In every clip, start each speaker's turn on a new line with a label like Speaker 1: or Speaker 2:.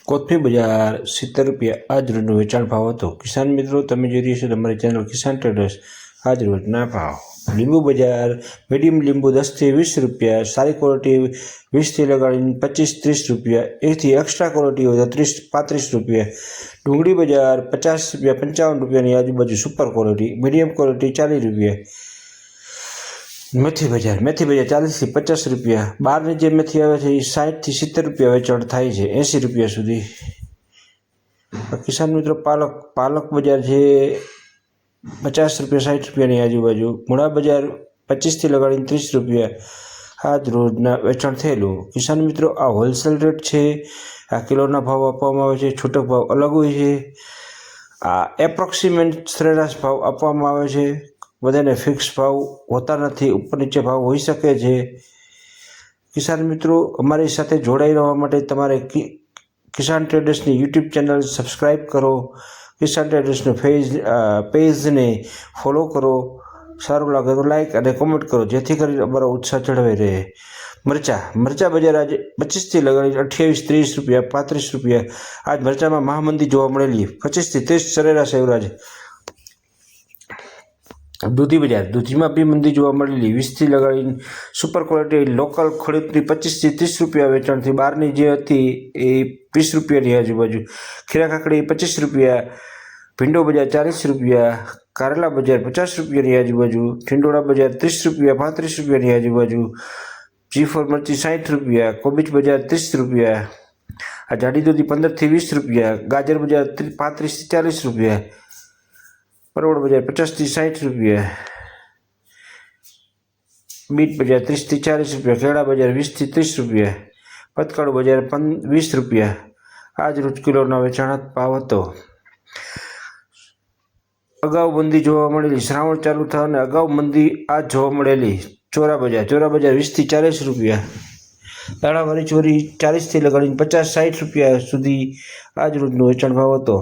Speaker 1: કોથમી બજાર 70 રૂપિયા આજ રોજનો વેચાણ ભાવ હતો। કિસાન મિત્રો, તમે જોઈ રહ્યા છો તમારી ચેનલ કિસાન ટ્રેડર્સ। આજ રોજના ભાવ: લીંબુ બજાર મીડિયમ લીંબુ 10 થી 20 રૂપિયા, સારી ક્વોલિટી 20 થી લગાડીને 25-30 રૂપિયા, એથી એક્સ્ટ્રા ક્વોલિટી હોય તો 30-35 રૂપિયા। ડુંગળી બજાર 50 રૂપિયા 55 રૂપિયાની આજુબાજુ સુપર ક્વોલિટી, મીડિયમ ક્વોલિટી 40 રૂપિયા। મેથી બજાર 40 થી 50 રૂપિયા, બહારની જે મેથી આવે છે એ 60 થી 70 રૂપિયા વેચાણ થાય છે, 80 રૂપિયા સુધી। કિસાન મિત્રો, પાલક બજાર છે 50 રૂપિયા 60 રૂપિયાની આજુબાજુ। મૂળા બજાર 25 થી લગાડીને 30 રૂપિયા આજ રોજના વેચાણ થયેલું। કિસાન મિત્રો, આ હોલસેલ રેટ છે, આ કિલોના ભાવ આપવામાં આવે છે, છૂટક ભાવ અલગ હોય છે, આ એપ્રોક્સિમેટ સરેરાશ ભાવ આપવામાં આવે છે। બધાને ફિક્સ ભાવ હોતા નથી, ઉપર નીચે ભાવ હોઈ શકે છે। કિસાન મિત્રો, અમારી સાથે જોડાઈ રહેવા માટે તમારે કિસાન ટ્રેડર્સની યુટ્યુબ ચેનલ સબસ્ક્રાઈબ કરો, કિસાન ટ્રેડર્સનું પેજને ફોલો કરો, સારું લાગે તો લાઈક અને કોમેન્ટ કરો, જેથી કરીને અમારો ઉત્સાહ જળવાઈ રહે। મરચા બજાર આજે 25 થી લગાડીને 28-30 રૂપિયા 35 રૂપિયા આજ મરચામાં મહામંદી જોવા મળેલી, 25 થી 30 સરેરાશ એવરેજ। દૂધીમાં બી મંદી જોવા મળેલી, 20 થી લગાડીને સુપર ક્વોલિટી લોકલ ખેડૂતની 25 થી 30 રૂપિયા વેચાણથી, બહારની જે હતી એ 20 રૂપિયાની આજુબાજુ। ખીરા કાકડી 25 રૂપિયા, ભીંડો બજાર 40 રૂપિયા, કારેલા બજાર 50 રૂપિયાની આજુબાજુ, ઠીંડોળા બજાર 30 રૂપિયા 35 રૂપિયાની આજુબાજુ, G4 મરચી 60 રૂપિયા, કોબીજ બજાર 30 રૂપિયા, આ જાડી દૂધી 15 થી 20 રૂપિયા, ગાજર બજાર 35 થી 40 રૂપિયા, પરવળ બજાર 50 થી 60 રૂપિયા, બીટ બજાર 30 થી 40 રૂપિયા, કેળા બજાર 20 થી 30 રૂપિયા, પતકાળું બજાર 20 રૂપિયા આજ રોજ કિલોના વેચાણ ભાવ હતો। અગાઉ મંદી જોવા મળેલી, શ્રાવણ ચાલુ થવાને અગાઉ મંદી આજ જોવા મળેલી। ચોરા બજાર 20 થી 40 રૂપિયા, દાણાવાળી ચોરી 40 થી લગાડીને 50-60 રૂપિયા સુધી આજ રોજનો વેચાણ ભાવ હતો।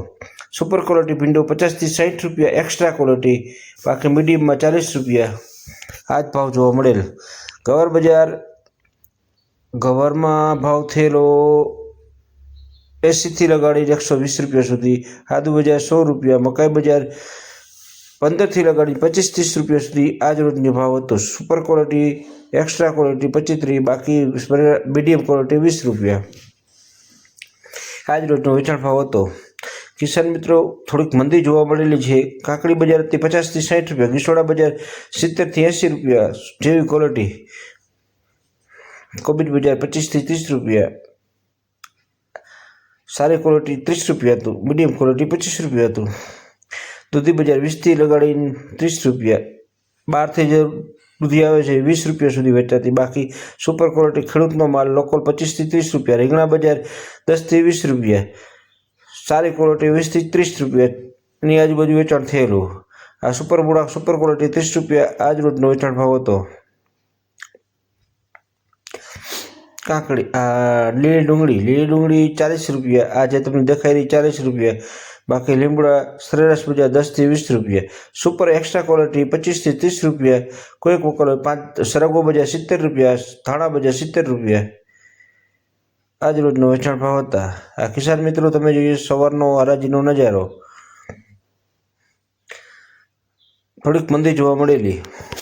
Speaker 1: સુપર ક્વોલિટી ભીંડો 50 થી 60 રૂપિયા, એક્સ્ટ્રા ક્વોલિટી બાકી મીડિયમમાં 40 રૂપિયા આજ ભાવ જોવા મળેલ। ગવારમાં ભાવ થયેલો 80 થી લગાડીને 120 રૂપિયા સુધી। આદુ બજાર 100 રૂપિયા, મકાઈ બજાર 15 થી લગાડીને 25-30 રૂપિયા સુધી આજ રોજનો ભાવ હતો। સુપર ક્વોલિટી એક્સ્ટ્રા ક્વોલિટી 25-30, બાકી મીડિયમ ક્વોલિટી 20 રૂપિયા આજ રોજનો વેચાણ ભાવ હતો। કિસાન મિત્રો, થોડીક મંદી જોવા મળેલી છે। કાકડી બજાર 50 થી 60 રૂપિયા, ગીસોડા બજાર 70 થી 80 રૂપિયા જેવી ક્વોલિટી, કોબીજ બજાર 25 થી 30 રૂપિયા, સારી ક્વોલિટી 30 રૂપિયા હતું, મીડિયમ ક્વોલિટી 25 રૂપિયા હતું। દૂધી બજાર 20 થી લગાડીને 30 રૂપિયા, બહારથી જે દૂધી આવે છે 20 રૂપિયા સુધી વેચાતી, બાકી સુપર ક્વોલિટી ખેડૂતનો માલ લોકલ 25 થી 30 રૂપિયા। રીંગણા બજાર 10 થી 20 રૂપિયા, સારી ક્વોલિટી 20 થી 30 રૂપિયાની આજુબાજુ વેચાણ થયેલું। આ સુપર ક્વોલિટી 30 રૂપિયા આજ રોજનો વેચાણ ભાવ હતો। કાકડી લીલી ડુંગળી 40 રૂપિયા, આજે તમને દેખાઈ રહી 40 રૂપિયા, બાકી લીમડા સરેરાશ બજાર 10 થી 20 રૂપિયા। સુપર એક્સ્ટ્રા ક્વોલિટી 25 થી 30 રૂપિયા, કોઈક વખત સરગવો બજાર 70 રૂપિયા, ધાણા બજાર 70 રૂપિયા આજ રોજનો વેચાણ ભાવ હતા। આ કિસાન મિત્રો, તમે જોઈએ સવારનો હરાજીનો નજારો, થોડીક મંદી જોવા મળેલી।